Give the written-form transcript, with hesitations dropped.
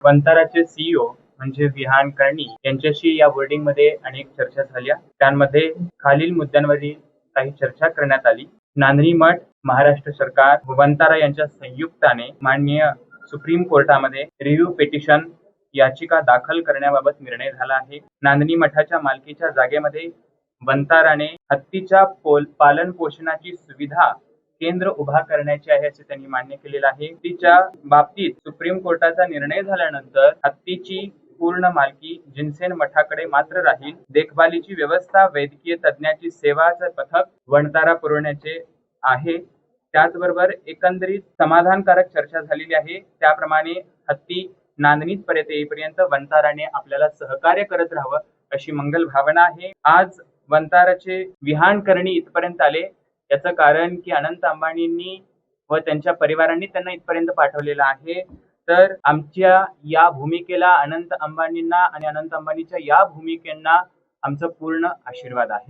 वंताराचे CEO म्हणजे विहान कर्णी यांच्याशी या बोर्डिंगमध्ये अनेक चर्चा झाल्या. त्यांमध्ये खालील मुद्द्यांवरील काही चर्चा करण्यात आली. नांदणी मठ, महाराष्ट्र सरकार व वंतारा यांच्या संयुक्ताने माननीय सुप्रीम कोर्टामध्ये रिव्ह्यू पिटिशन याचिका दाखल करण्याबाबत निर्णय झाला आहे. नांदणी मठाच्या मालकीच्या जागेमध्ये वंताराने हत्तीच्या पालन पोषणाची सुविधा केंद्र उभा करण्याचे आहे असे त्यांनी मान्य केलेलं आहे. हत्तीच्या बाबतीत सुप्रीम कोर्टाचा निर्णय झाल्यानंतर हत्तीची पूर्ण मालकी जिनसेन मठाकडे मात्र राहील. देखभालीची व्यवस्था, वैद्यकीय तज्ञाची सेवाचं पथक वंतारा पुरवण्याचे आहे. त्याचबरोबर एकंदरीत समाधानकारक चर्चा झालेली आहे. त्याप्रमाणे हत्ती नांदणीत परत येईपर्यंत वंताराने आपल्याला सहकार्य करत राहावं अशी मंगल भावना आहे. आज वंताराचे विहान करणी इथपर्यंत आले, याचं कारण की अनंत अंबानींनी व त्यांच्या परिवारांनी त्यांना इथपर्यंत पाठवलेलं आहे. तर आमच्या या भूमिकेला अनंत अंबानींना आणि अनंत अंबानीच्या या भूमिकेंना आमचा पूर्ण आशीर्वाद आहे.